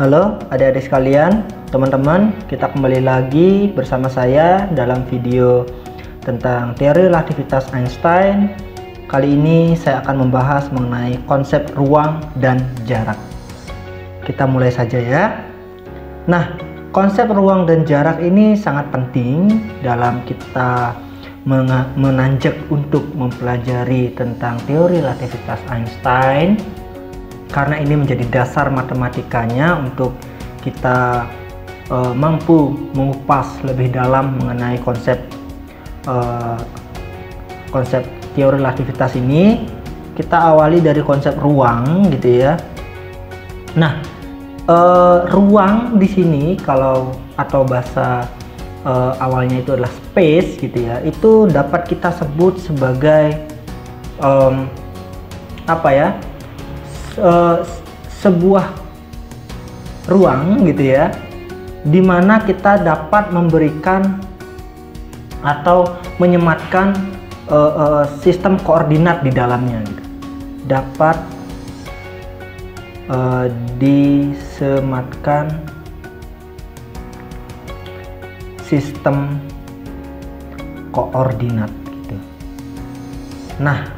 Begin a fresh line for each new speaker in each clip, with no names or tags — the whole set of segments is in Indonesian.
Halo adik-adik sekalian, teman-teman, kita kembali lagi bersama saya dalam video tentang teori relativitas Einstein. Kali ini saya akan membahas mengenai konsep ruang dan jarak. Kita mulai saja ya. Nah, konsep ruang dan jarak ini sangat penting dalam kita menanjak untuk mempelajari tentang teori relativitas Einstein, karena ini menjadi dasar matematikanya untuk kita mampu mengupas lebih dalam mengenai konsep teori relativitas ini. Kita awali dari konsep ruang gitu ya. Nah, ruang di sini atau bahasa awalnya itu adalah space gitu ya, itu dapat kita sebut sebagai sebuah ruang gitu ya, dimana kita dapat memberikan atau menyematkan sistem koordinat di dalamnya gitu. Dapat disematkan sistem koordinat gitu. Nah,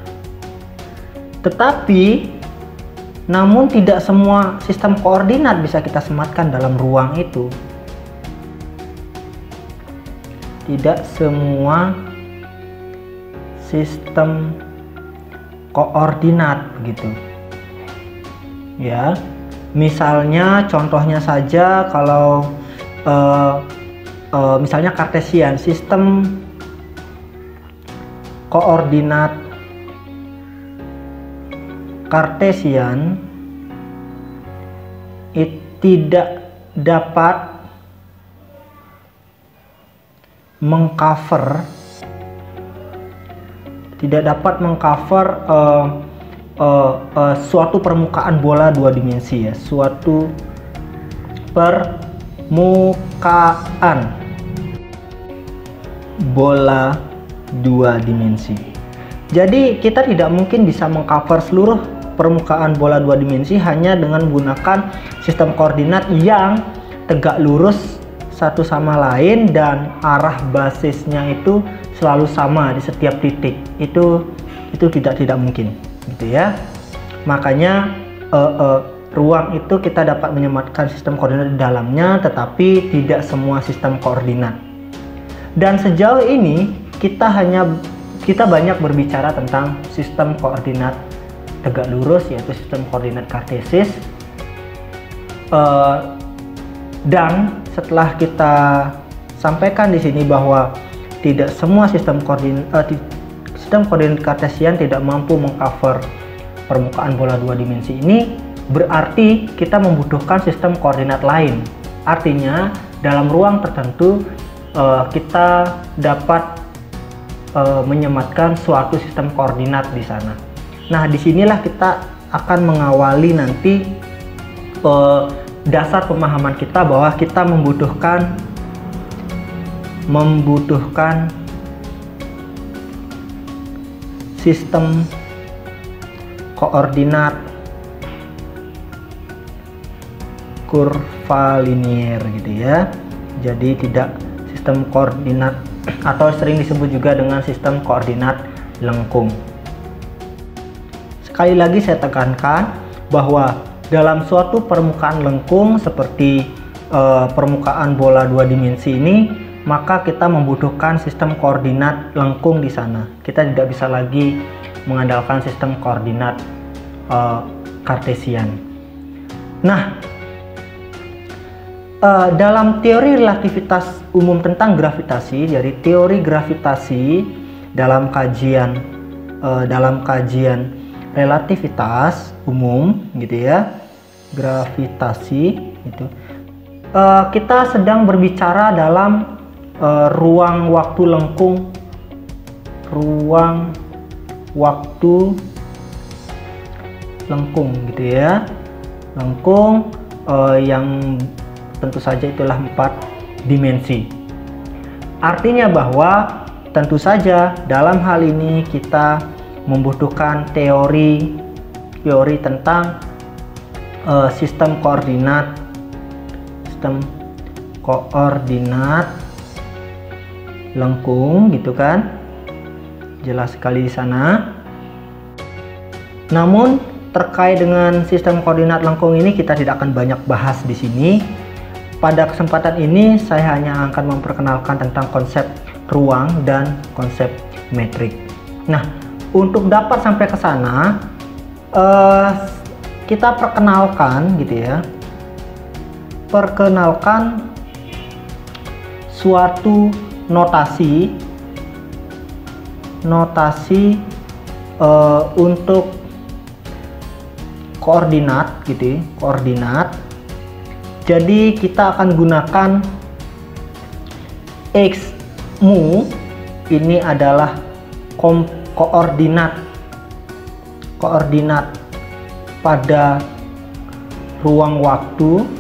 namun tidak semua sistem koordinat bisa kita sematkan dalam ruang itu. Tidak semua sistem koordinat begitu. Ya, misalnya contohnya saja kalau misalnya Kartesian, sistem koordinat Kartesian tidak dapat mengcover suatu permukaan bola dua dimensi ya, suatu permukaan bola dua dimensi. Jadi kita tidak mungkin bisa mengcover seluruh permukaan bola dua dimensi hanya dengan menggunakan sistem koordinat yang tegak lurus satu sama lain dan arah basisnya itu selalu sama di setiap titik. Itu tidak mungkin gitu ya. Makanya ruang itu kita dapat menyematkan sistem koordinat di dalamnya, tetapi tidak semua sistem koordinat. Dan sejauh ini kita banyak berbicara tentang sistem koordinat tegak lurus, yaitu sistem koordinat kartesis. Dan setelah kita sampaikan di sini bahwa tidak semua sistem koordinat kartesian tidak mampu mengcover permukaan bola dua dimensi ini, berarti kita membutuhkan sistem koordinat lain. Artinya dalam ruang tertentu kita dapat menyematkan suatu sistem koordinat di sana. Nah, disinilah kita akan mengawali nanti dasar pemahaman kita bahwa kita membutuhkan sistem koordinat kurvalinier gitu ya. Jadi tidak sistem koordinat, atau sering disebut juga dengan sistem koordinat lengkung. Sekali lagi saya tekankan bahwa dalam suatu permukaan lengkung seperti permukaan bola dua dimensi ini, maka kita membutuhkan sistem koordinat lengkung di sana. Kita tidak bisa lagi mengandalkan sistem koordinat Kartesian. Nah, dalam teori relativitas umum tentang gravitasi, dari teori gravitasi dalam kajian relativitas umum gitu ya, gravitasi gitu, kita sedang berbicara dalam ruang waktu lengkung, gitu ya, lengkung yang tentu saja itulah 4 dimensi. Artinya bahwa tentu saja dalam hal ini kita membutuhkan teori tentang sistem koordinat sistem koordinat lengkung gitu kan, jelas sekali di sana. Namun terkait dengan sistem koordinat lengkung ini kita tidak akan banyak bahas di sini. Pada kesempatan ini saya hanya akan memperkenalkan tentang konsep ruang dan konsep metrik. Nah, untuk dapat sampai ke sana kita perkenalkan gitu ya. Perkenalkan suatu notasi untuk koordinat gitu ya, koordinat. Jadi kita akan gunakan x mu, ini adalah koordinat pada ruang waktu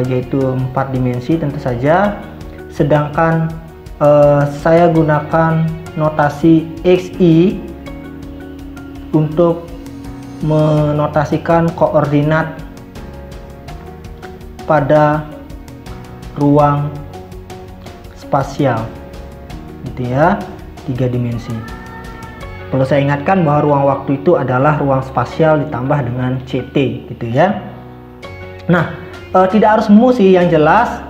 yaitu 4 dimensi tentu saja. Sedangkan saya gunakan notasi xi untuk menotasikan koordinat pada ruang spasial gitu ya, 3 dimensi. Perlu saya ingatkan bahwa ruang waktu itu adalah ruang spasial ditambah dengan CT gitu ya. Nah, tidak harus mu sih, yang jelas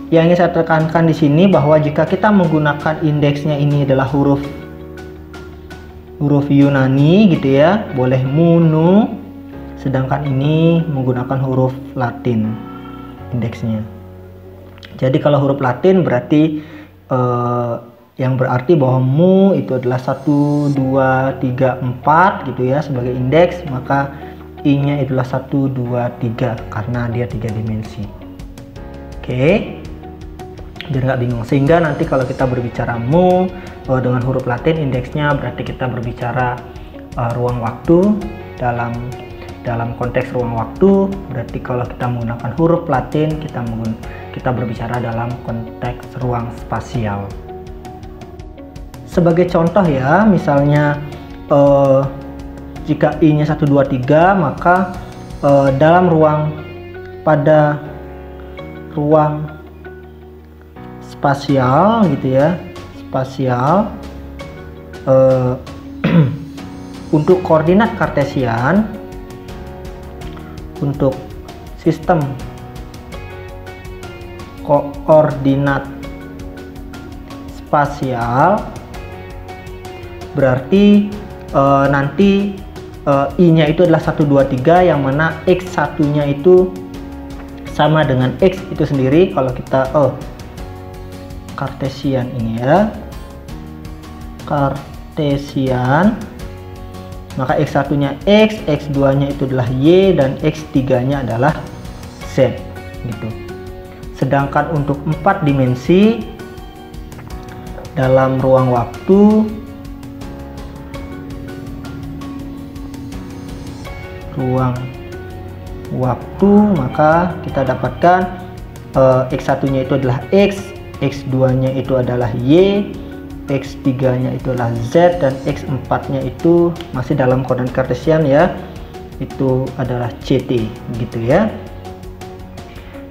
yang ingin saya tekankan di sini bahwa jika kita menggunakan indeksnya ini adalah huruf Yunani gitu ya, boleh mu, nu, sedangkan ini menggunakan huruf Latin indeksnya. Jadi kalau huruf Latin berarti yang berarti bahwa mu itu adalah 1, 2, 3, 4 gitu ya sebagai indeks, maka i nya itulah 1, 2, 3 karena dia 3 dimensi. Oke, biar nggak bingung. Sehingga nanti kalau kita berbicara mu dengan huruf Latin indeksnya berarti kita berbicara ruang waktu. Dalam konteks ruang waktu berarti kalau kita menggunakan huruf Latin kita berbicara dalam konteks ruang spasial. Sebagai contoh ya, misalnya jika i nya 1, 2, 3 maka pada ruang spasial gitu ya, spasial untuk koordinat kartesian, untuk sistem koordinat spasial berarti nanti i nya itu adalah 1, 2, 3 yang mana x1 nya itu sama dengan x itu sendiri. Kalau kita kartesian ini ya, kartesian, maka x1 nya x, x2 nya itu adalah y, dan x3 nya adalah z gitu. Sedangkan untuk 4 dimensi dalam ruang waktu, maka kita dapatkan x1 nya itu adalah x, x2 nya itu adalah y, x3 nya itu adalah z, dan x4 nya itu masih dalam koordinat kartesian ya, itu adalah ct gitu ya.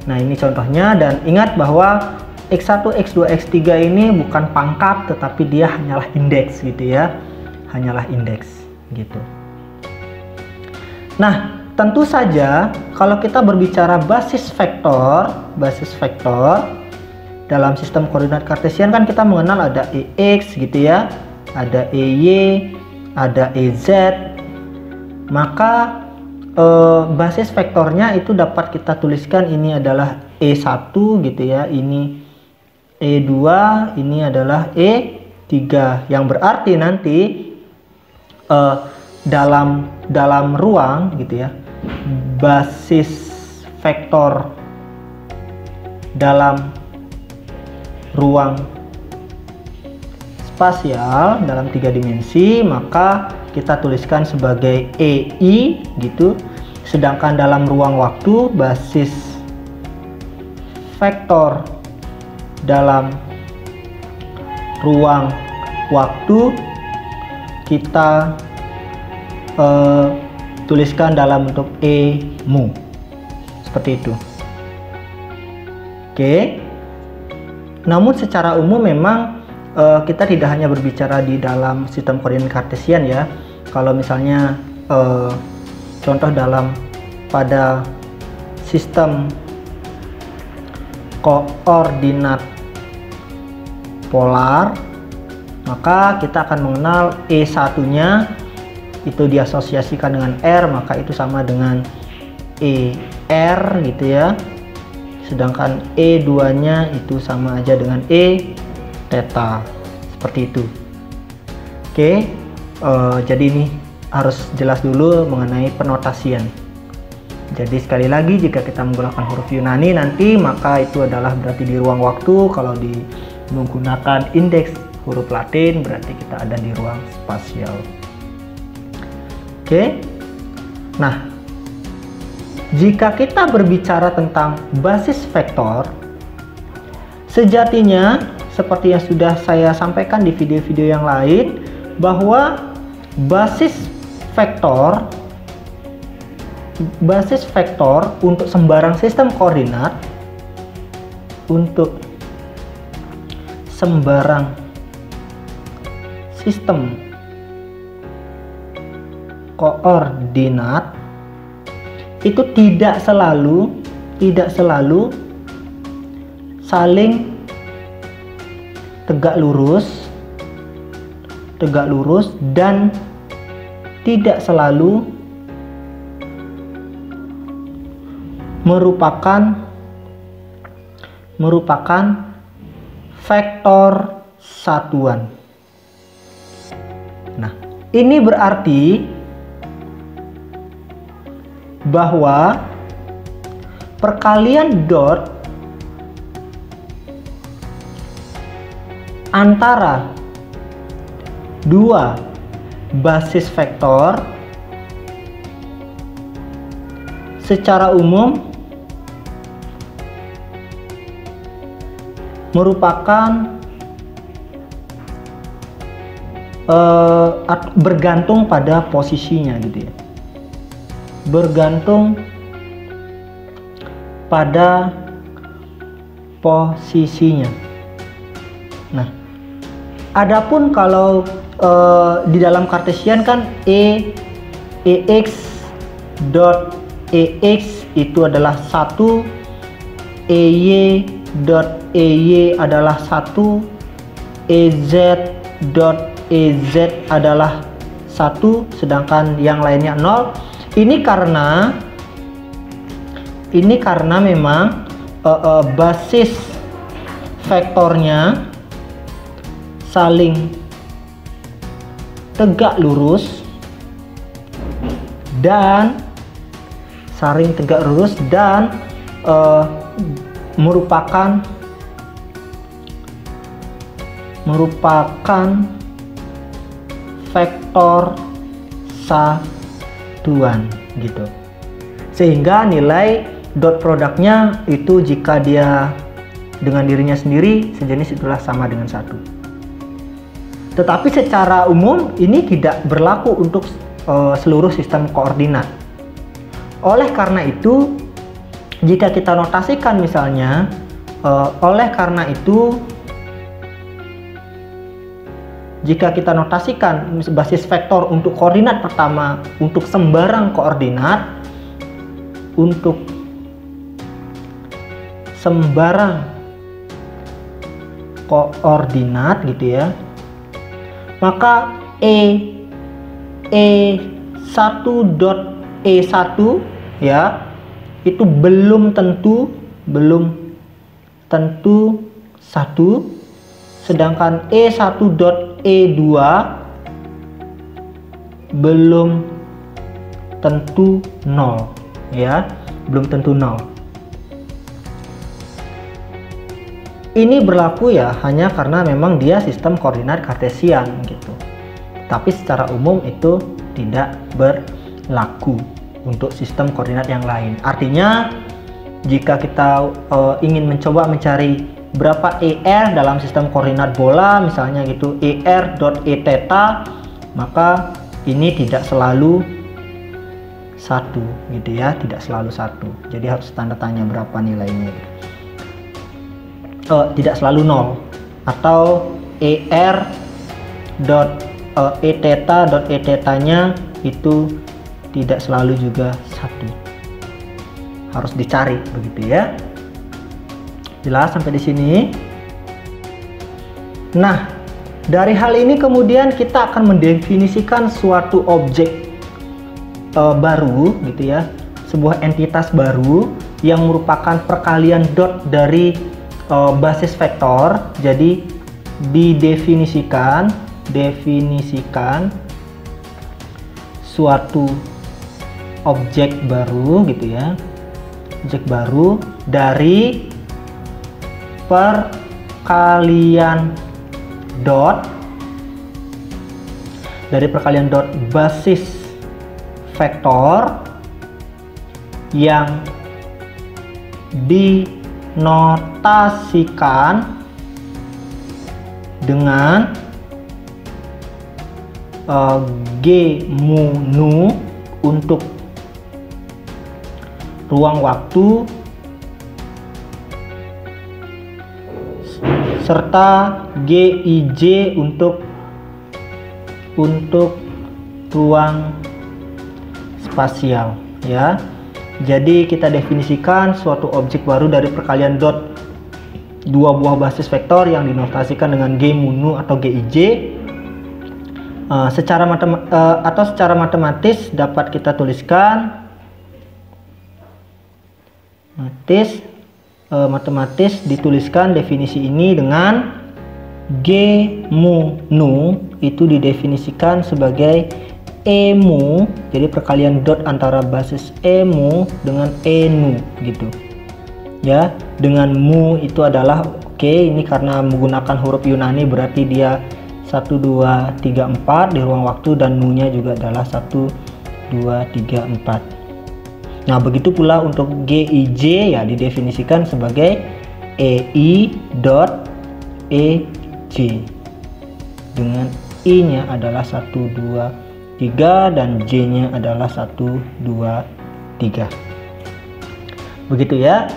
Nah ini contohnya, dan ingat bahwa x1, x2, x3 ini bukan pangkat tetapi dia hanyalah indeks gitu ya, hanyalah indeks gitu. Nah tentu saja kalau kita berbicara basis vektor dalam sistem koordinat kartesian kan kita mengenal ada EX gitu ya, ada EY, ada EZ. Maka basis vektornya itu dapat kita tuliskan ini adalah E1 gitu ya, ini E2, ini adalah E3, yang berarti nanti dalam ruang gitu ya, basis vektor dalam ruang spasial dalam 3 dimensi maka kita tuliskan sebagai EI gitu. Sedangkan dalam ruang waktu basis vektor dalam ruang waktu kita dituliskan dalam bentuk E mu. Seperti itu. Oke. Namun secara umum memang kita tidak hanya berbicara di dalam sistem koordinat kartesian ya. Kalau misalnya contoh pada sistem koordinat polar, maka kita akan mengenal E1-nya itu diasosiasikan dengan R, maka itu sama dengan ER gitu ya. Sedangkan E2-nya itu sama aja dengan E theta. Seperti itu. Oke, jadi ini harus jelas dulu mengenai penotasian. Jadi sekali lagi, jika kita menggunakan huruf Yunani nanti, maka itu adalah berarti di ruang waktu. Kalau menggunakan indeks huruf Latin, berarti kita ada di ruang spasial. Oke. Nah, jika kita berbicara tentang basis vektor, sejatinya seperti yang sudah saya sampaikan di video-video yang lain, bahwa basis vektor untuk sembarang sistem koordinat, untuk sembarang sistem koordinat itu tidak selalu saling tegak lurus dan tidak selalu merupakan vektor satuan. Nah, ini berarti bahwa perkalian dot antara dua basis vektor secara umum merupakan bergantung pada posisinya gitu ya. Bergantung pada posisinya. Nah, adapun kalau di dalam kartesian kan EX dot EX itu adalah 1, EY dot EY adalah 1, EZ dot EZ adalah 1, sedangkan yang lainnya 0. Ini karena memang basis vektornya saling tegak lurus dan merupakan vektor satuan gitu. Sehingga nilai dot produknya itu jika dia dengan dirinya sendiri sejenis itulah sama dengan 1. Tetapi secara umum ini tidak berlaku untuk seluruh sistem koordinat. Oleh karena itu, jika kita notasikan misalnya, jika kita notasikan basis vektor untuk koordinat pertama untuk sembarang koordinat, untuk sembarang koordinat gitu ya, maka E1 dot E1 ya itu belum tentu 1, sedangkan E1 dot E2 belum tentu 0 ya, belum tentu 0. Ini berlaku ya hanya karena memang dia sistem koordinat kartesian gitu. Tapi secara umum itu tidak berlaku untuk sistem koordinat yang lain. Artinya jika kita ingin mencoba mencari berapa ER dalam sistem koordinat bola misalnya gitu, ER dot E theta, maka ini tidak selalu 1 gitu ya, tidak selalu 1. Jadi harus tanda tanya berapa nilainya. Tidak selalu 0, atau theta.nya itu tidak selalu juga 1. Harus dicari begitu ya. Jelas sampai di sini? Nah, dari hal ini kemudian kita akan mendefinisikan suatu objek baru gitu ya, sebuah entitas baru yang merupakan perkalian dot dari basis vektor. Jadi definisikan suatu objek baru gitu ya, objek baru dari perkalian dot basis vektor yang dinotasikan dengan G mu nu untuk ruang waktu serta GIJ untuk ruang spasial ya. Jadi kita definisikan suatu objek baru dari perkalian dot dua buah basis vektor yang dinotasikan dengan G mu nu atau GIJ. Secara matematis dapat kita tuliskan matematis dituliskan definisi ini dengan G mu nu itu didefinisikan sebagai E mu, jadi perkalian dot antara basis E mu dengan E nu gitu ya. Dengan mu itu adalah ini karena menggunakan huruf Yunani berarti dia 1, 2, 3, 4 di ruang waktu, dan nu nya juga adalah 1, 2, 3, 4. Nah begitu pula untuk GIJ ya didefinisikan sebagai EI dot EJ dengan I nya adalah 1, 2, 3 dan J nya adalah 1, 2, 3. Begitu ya.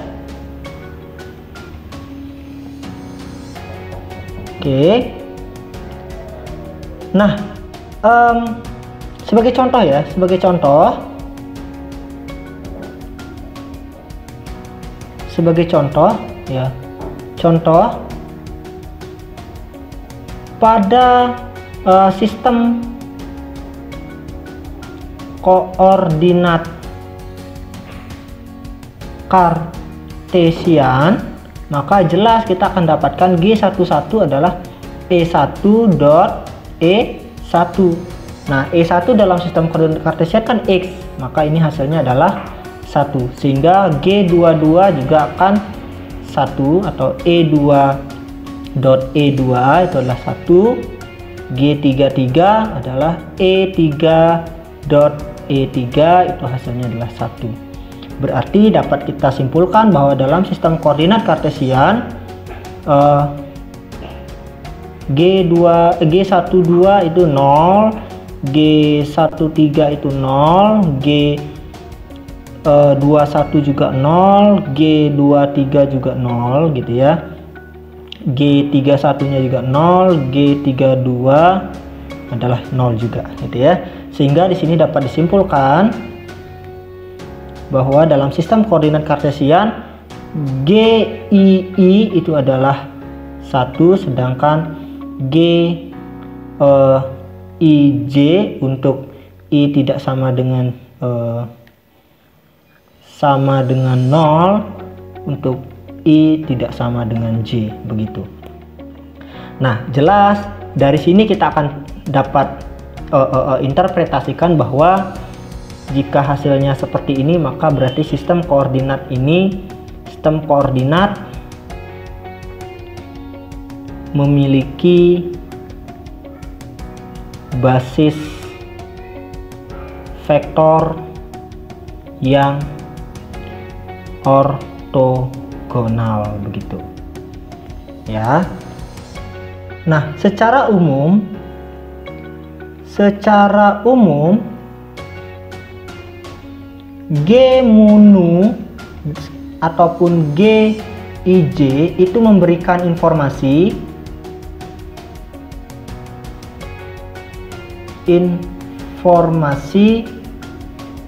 Oke. Nah sebagai contoh ya, contoh pada sistem koordinat Kartesian, maka jelas kita akan dapatkan G11 adalah E1 dot E1. Nah, E1 dalam sistem koordinat Kartesian kan X, maka ini hasilnya adalah 1, sehingga G22 juga akan 1 atau E2 dot E2 itu adalah 1, G33 adalah E3 dot E3 itu hasilnya adalah 1. Berarti dapat kita simpulkan bahwa dalam sistem koordinat Kartesian G12 itu 0, G13 itu 0, G21 juga 0, G23 juga 0 gitu ya. G31 nya juga 0, G32 adalah 0 juga gitu ya. Sehingga di sini dapat disimpulkan bahwa dalam sistem koordinat Kartesian GII itu adalah 1, sedangkan GIJ untuk I tidak sama dengan 0, untuk I tidak sama dengan J begitu. Nah, jelas dari sini kita akan dapat interpretasikan bahwa jika hasilnya seperti ini, maka berarti sistem koordinat ini, sistem koordinat memiliki basis vektor yang ortogonal begitu ya. Nah, secara umum G munu ataupun GIJ itu memberikan informasi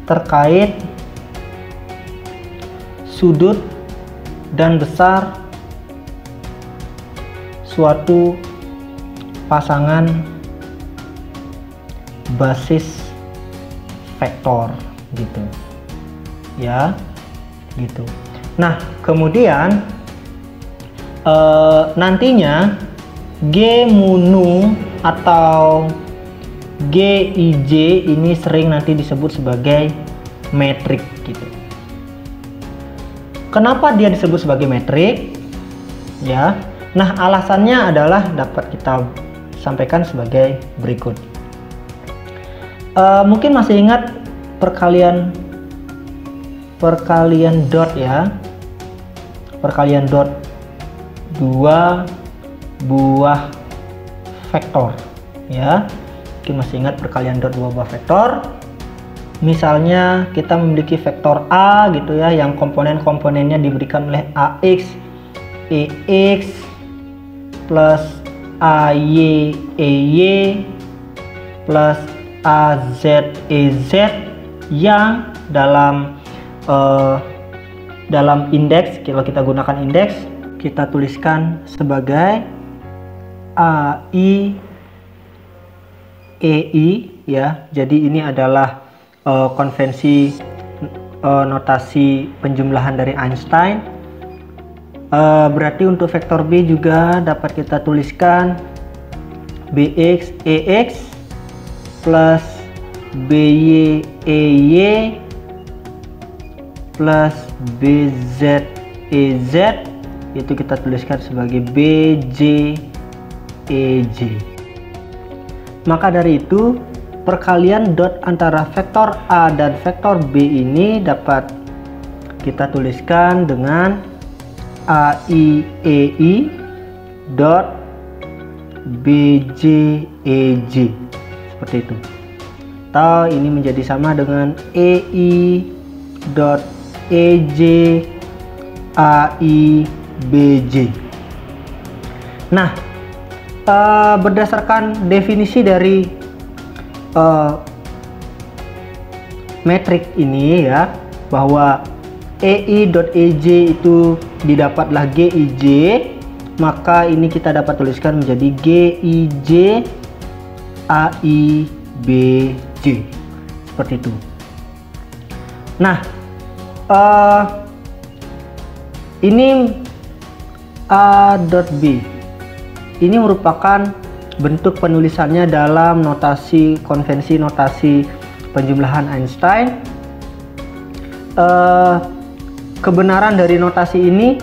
terkait sudut dan besar suatu pasangan basis vektor gitu ya, gitu. Nah, kemudian nantinya G munu atau GIJ ini sering nanti disebut sebagai metrik gitu. Kenapa dia disebut sebagai metrik? Ya. Nah, alasannya adalah dapat kita sampaikan sebagai berikut. Mungkin masih ingat perkalian dot ya. Perkalian dot dua buah vektor ya. Mungkin masih ingat perkalian dot dua buah vektor. Misalnya kita memiliki vektor A gitu ya, yang komponen-komponennya diberikan oleh AX, EX plus AY, EY plus AZ, EZ yang dalam indeks, kalau kita gunakan indeks, kita tuliskan sebagai AI, EI ya. Jadi ini adalah konvensi notasi penjumlahan dari Einstein. Berarti untuk vektor B juga dapat kita tuliskan BX, EX plus BY, EY plus BZ, EZ, itu kita tuliskan sebagai BJ, EJ. Maka dari itu perkalian dot antara vektor A dan vektor B ini dapat kita tuliskan dengan AI, EI dot BJ, EJ seperti itu. Atau ini menjadi sama dengan EI dot EJ AI BJ. Nah, berdasarkan definisi dari metrik ini ya, bahwa EI.EJ itu didapatlah GIJ, maka ini kita dapat tuliskan menjadi GIJ AIBJ seperti itu. Nah, ini A.B ini merupakan bentuk penulisannya dalam notasi konvensi notasi penjumlahan Einstein. Kebenaran dari notasi ini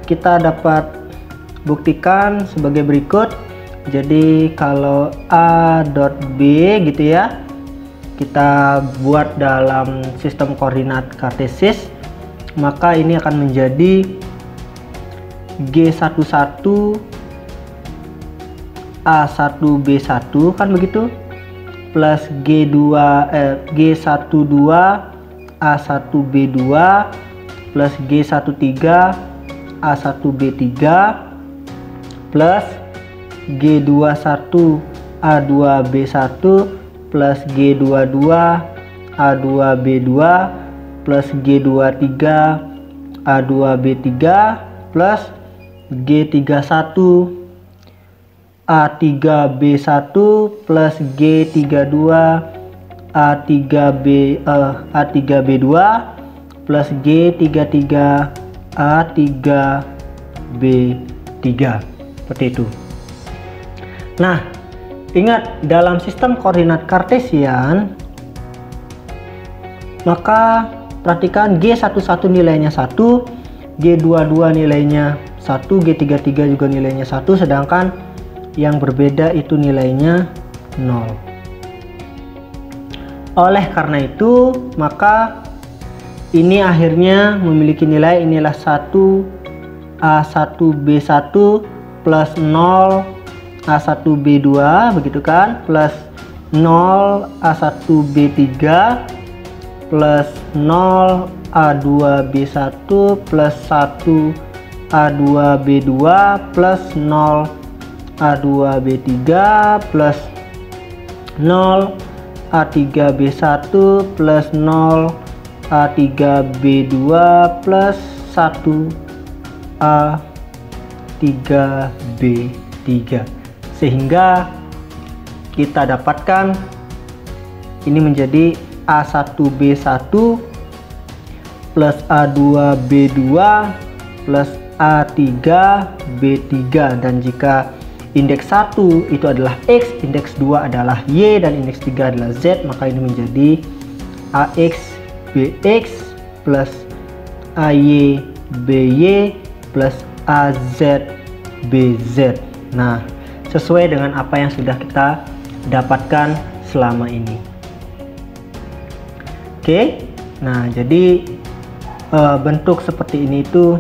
kita dapat buktikan sebagai berikut. Jadi kalau A.B gitu ya, kita buat dalam sistem koordinat kartesis, maka ini akan menjadi G11 A1B1 kan begitu, plus G12 A1B2 plus G13 A1B3 plus G21 A2B1 plus G22 A2B2 plus G23 A2B3 plus G31 A3B1 plus G32 A3B2 plus G33 A3B3 seperti itu. Nah, ingat dalam sistem koordinat kartesian, maka perhatikan G11 nilainya 1, G22 nilainya 1, G33 juga nilainya 1, sedangkan yang berbeda itu nilainya 0. Oleh karena itu, maka ini akhirnya memiliki nilai inilah 1 A1B1 plus 0 A1B2 begitu kan, plus 0 A1B3 plus 0 A2B1 plus 1 A2B2 plus 0 A2B3 plus 0 A3B1 plus 0 A3B2 plus 1 A3B3, sehingga kita dapatkan ini menjadi A1B1 plus A2B2 plus A3B3, dan jika indeks 1 itu adalah X, indeks 2 adalah Y, dan indeks 3 adalah Z, maka ini menjadi AX BX plus AY BY plus AZ BZ. Nah, sesuai dengan apa yang sudah kita dapatkan selama ini. Oke, nah jadi bentuk seperti ini itu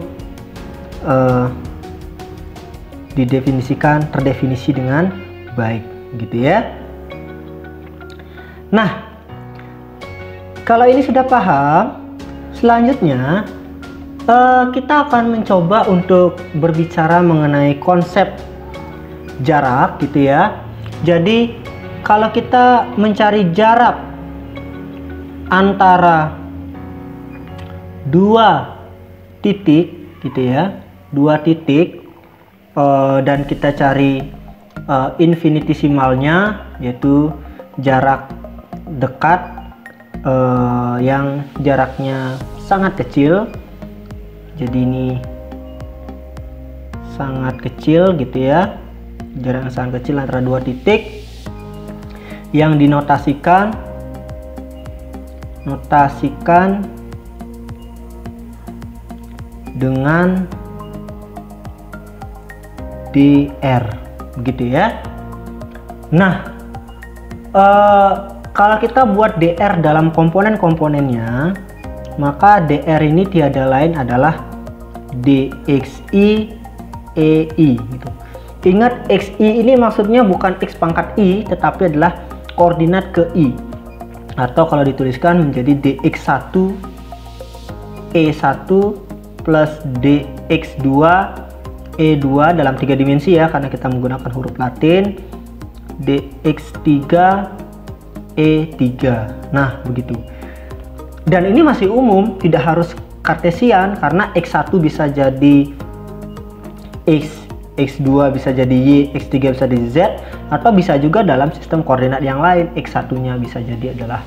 terdefinisi dengan baik, gitu ya. Nah, kalau ini sudah paham, selanjutnya kita akan mencoba untuk berbicara mengenai konsep jarak, gitu ya. Jadi kalau kita mencari jarak antara dua titik, gitu ya, dua titik, dan kita cari infinitesimalnya, yaitu jarak dekat yang jaraknya sangat kecil. Jadi ini sangat kecil, gitu ya, jarak yang sangat kecil antara dua titik yang dinotasikan dengan dr, begitu ya. Nah, kalau kita buat dr dalam komponen-komponennya, maka dr ini tiada lain adalah dxi ei, gitu. Ingat, xi ini maksudnya bukan x pangkat i, tetapi adalah koordinat ke i, atau kalau dituliskan menjadi dx1 e1 plus dx2 e2 dalam 3 dimensi ya, karena kita menggunakan huruf Latin, dx3 e3. Nah, begitu. Dan ini masih umum, tidak harus kartesian, karena x1 bisa jadi x, x2 bisa jadi y, x3 bisa jadi z, atau bisa juga dalam sistem koordinat yang lain. X1 nya bisa jadi adalah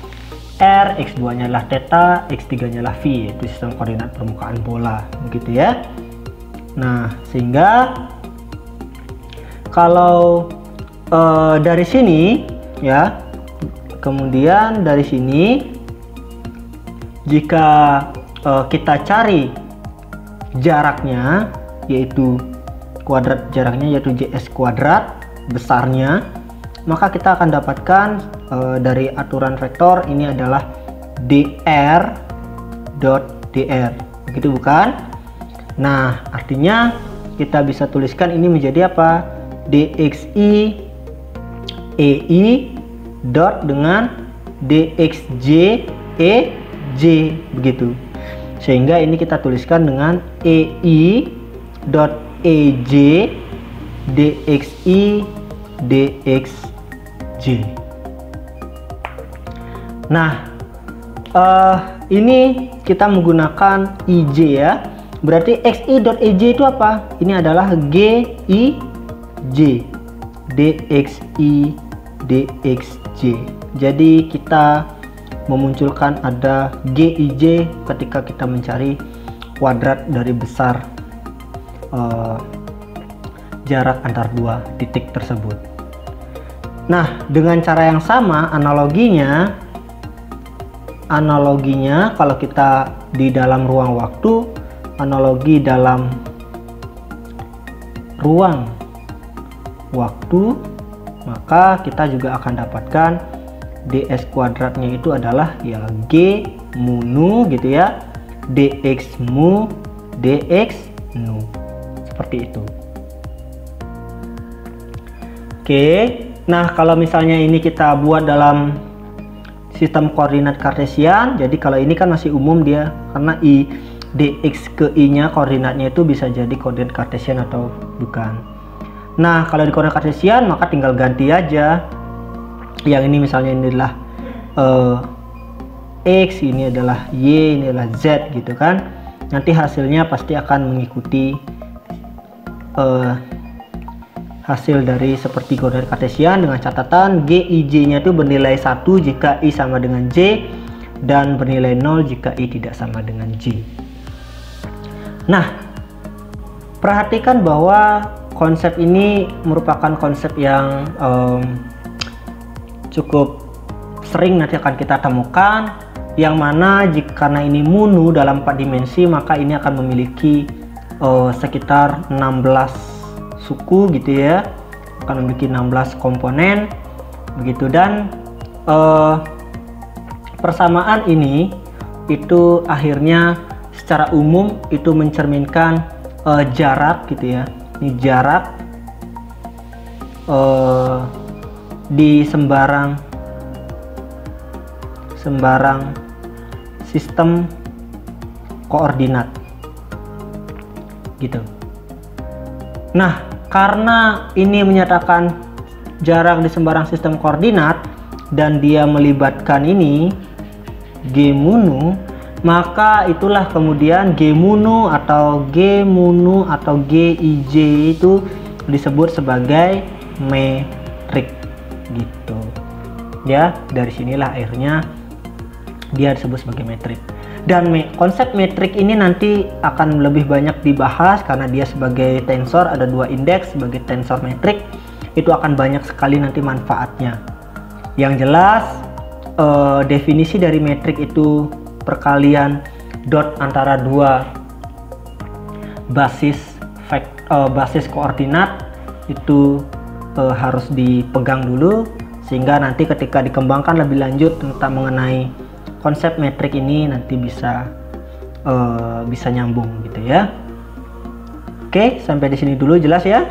r, x2 nya adalah theta, x3 nya adalah v, yaitu sistem koordinat permukaan bola, begitu ya. Nah, sehingga kalau dari sini ya, kemudian dari sini jika kita cari jaraknya, yaitu kuadrat jaraknya, yaitu JS kuadrat besarnya, maka kita akan dapatkan dari aturan vektor ini adalah dr dot dr, begitu bukan? Nah, artinya kita bisa tuliskan ini menjadi apa? dxi ei dot dengan dxj ej, begitu. Sehingga ini kita tuliskan dengan ei dot ej dxi dxj. Nah, ini kita menggunakan ij ya. Berarti xi dot ej itu apa? Ini adalah gij dxi dxj. Jadi kita memunculkan ada gij ketika kita mencari kuadrat dari besar jarak antar dua titik tersebut. Nah, dengan cara yang sama, analoginya kalau kita di dalam ruang waktu, analogi dalam ruang waktu, maka kita juga akan dapatkan ds kuadratnya itu adalah ya g mu nu, gitu ya, dx mu dx nu, seperti itu. Oke, nah kalau misalnya ini kita buat dalam sistem koordinat kartesian. Jadi kalau ini kan masih umum dia, karena i dx ke i nya koordinatnya itu bisa jadi koordinat kartesian atau bukan. Nah kalau di koordinat kartesian maka tinggal ganti aja. Yang ini misalnya ini adalah x, ini adalah y, ini adalah z gitu kan. Nanti hasilnya pasti akan mengikuti hasil dari seperti koordinat kartesian, dengan catatan g i j nya itu bernilai 1 jika i sama dengan j dan bernilai 0 jika i tidak sama dengan j. Nah, perhatikan bahwa konsep ini merupakan konsep yang cukup sering nanti akan kita temukan, yang mana karena ini munu dalam 4 dimensi maka ini akan memiliki sekitar 16 suku gitu ya, akan memiliki 16 komponen begitu. Dan persamaan ini itu akhirnya secara umum itu mencerminkan jarak gitu ya. Ini jarak di sembarang sistem koordinat gitu. Nah, karena ini menyatakan jarak di sembarang sistem koordinat dan dia melibatkan ini G munu, maka itulah kemudian G munu atau GIJ itu disebut sebagai metrik gitu. Ya, dari sinilah akhirnya dia disebut sebagai metrik. Dan konsep metrik ini nanti akan lebih banyak dibahas karena dia sebagai tensor, ada 2 indeks sebagai tensor metrik, itu akan banyak sekali nanti manfaatnya. Yang jelas definisi dari metrik itu perkalian dot antara 2 basis koordinat itu harus dipegang dulu, sehingga nanti ketika dikembangkan lebih lanjut tentang mengenai konsep metrik ini nanti bisa nyambung gitu ya. Oke, sampai di sini dulu, jelas ya.